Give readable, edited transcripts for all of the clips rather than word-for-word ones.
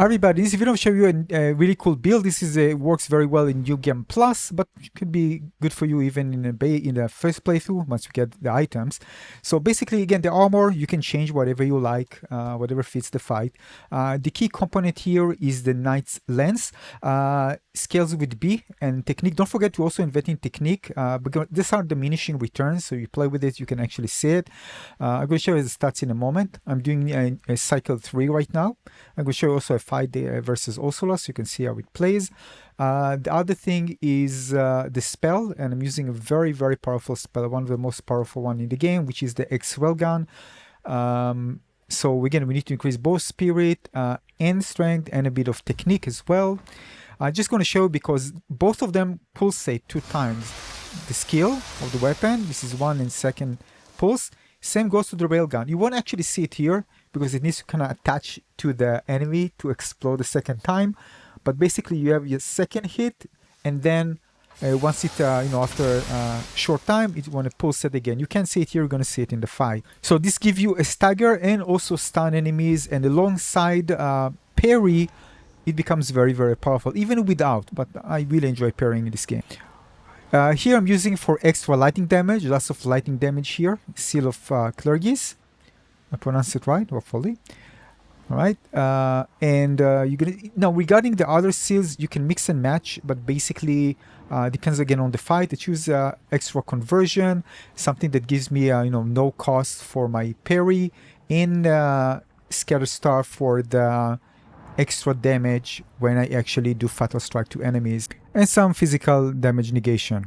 Everybody, this video will show you a really cool build. This is works very well in New Game Plus, but could be good for you even in the first playthrough once you get the items. So basically, again, the armor you can change whatever you like, whatever fits the fight. The key component here is the Knight's Lance. Scales with B and technique. Don't forget to also invest in technique because these are diminishing returns. So you play with it, you can actually see it. I'm going to show you the stats in a moment. I'm doing a cycle 3 right now. I'm going to show you also a fight versus Ursula, so you can see how it plays. The other thing is the spell, and I'm using a very, very powerful spell, one of the most powerful one in the game, which is the EX Railgun. So again, we need to increase both spirit and strength and a bit of technique as well. I'm just going to show you because both of them pulsate 2 times the skill of the weapon. This is 1 and 2nd pulse. Same goes to the railgun. You won't actually see it here because it needs to kind of attach to the enemy to explode the 2nd time. But basically you have your 2nd hit, and then once it, after a short time, it want to pulsate again. You can't see it here, you're going to see it in the fight. So this gives you a stagger and also stun enemies, and alongside parry, it becomes very, very powerful, even without, but I really enjoy parrying in this game. Here I'm using for extra lightning damage, lots of lightning damage here, Seal of KIGHT'S. I pronounced it right, hopefully. Alright, you're gonna, now regarding the other seals, you can mix and match, but basically depends again on the fight. I choose extra conversion, something that gives me no cost for my parry, and Scatter Star for the extra damage when I actually do Fatal Strike to enemies, and some physical damage negation.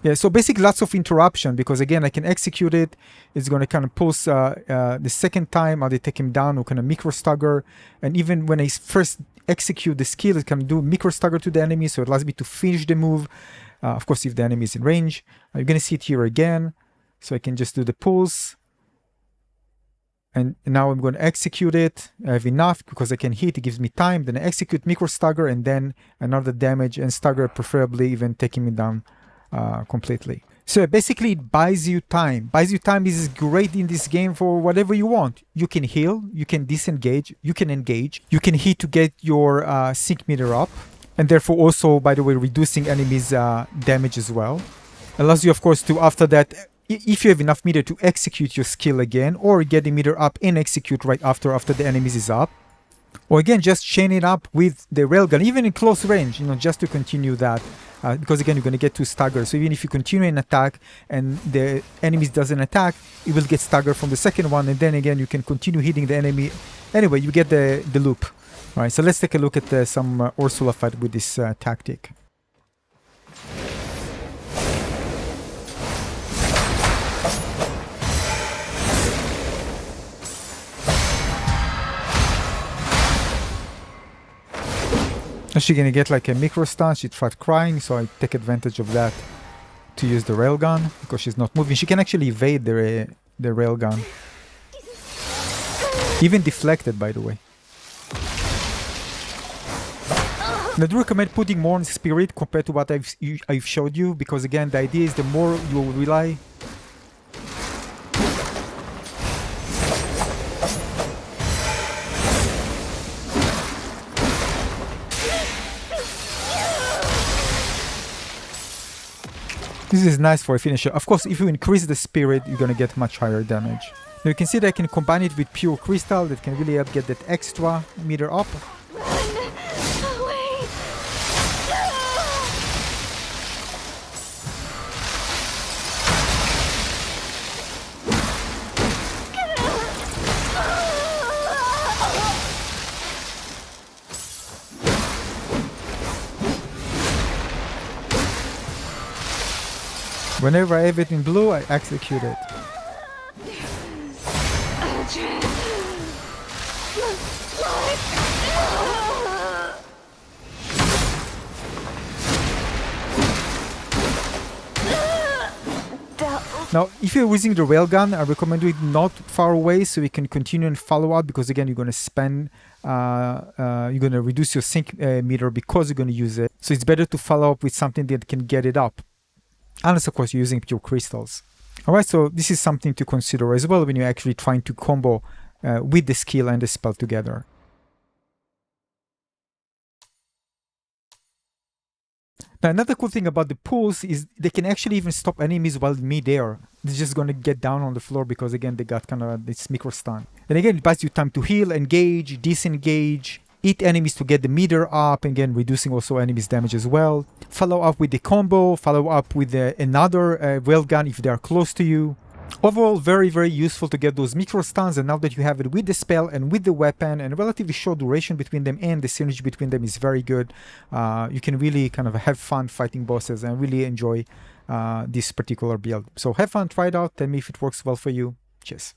Yeah, so basically lots of interruption, because again I can execute it, it's going to kind of pulse the 2nd time, I'll take him down, or kind of micro stagger, and even when I first execute the skill, it can do micro stagger to the enemy, so it allows me to finish the move, of course if the enemy is in range. You're going to see it here again, so I can just do the pulse. And now I'm going to execute it. I have enough because I can hit, it gives me time. Then I execute micro stagger and then another damage, and stagger preferably even taking me down completely. So basically it buys you time. Buys you time is great in this game for whatever you want. You can heal, you can disengage, you can engage, you can hit to get your sync meter up. And therefore also, by the way, reducing enemies damage as well. Allows you, of course, to after that, if you have enough meter, to execute your skill again, or get the meter up and execute right after the enemies is up. Or again, just chain it up with the railgun, even in close range, just to continue that. Because again, you're going to get 2 staggers. So even if you continue an attack and the enemies doesn't attack, it will get staggered from the 2nd one, and then again, you can continue hitting the enemy. Anyway, you get the loop. All right, so let's take a look at some Ursula fight with this tactic. She's gonna get like a micro stun, she tried crying, so I take advantage of that to use the railgun, because she's not moving. She can actually evade the railgun. Even deflected, by the way. And I do recommend putting more on spirit compared to what I've showed you, because again, the idea is the more you rely. This is nice for a finisher. Of course, if you increase the spirit, you're gonna get much higher damage. Now you can see that I can combine it with pure crystal that can really help get that extra meter up. Whenever I have it in blue, I execute it. Now, if you're using the railgun, I recommend it not far away so you can continue and follow up, because again, you're going to spend, you're going to reduce your sync meter because you're going to use it. So it's better to follow up with something that can get it up. Unless, of course, you're using pure crystals. Alright, so this is something to consider as well when you're actually trying to combo with the skill and the spell together. Now, another cool thing about the pulse is they can actually even stop enemies while mid-air. They're just going to get down on the floor because, again, they got kind of this micro stun. And again, it buys you time to heal, engage, disengage, eat enemies to get the meter up, again, reducing also enemies' damage as well. Follow up with the combo, follow up with another railgun if they are close to you. Overall, very, very useful to get those micro stuns, and now that you have it with the spell and with the weapon, and a relatively short duration between them, and the synergy between them is very good. You can really kind of have fun fighting bosses and really enjoy this particular build. So have fun, try it out, tell me if it works well for you. Cheers.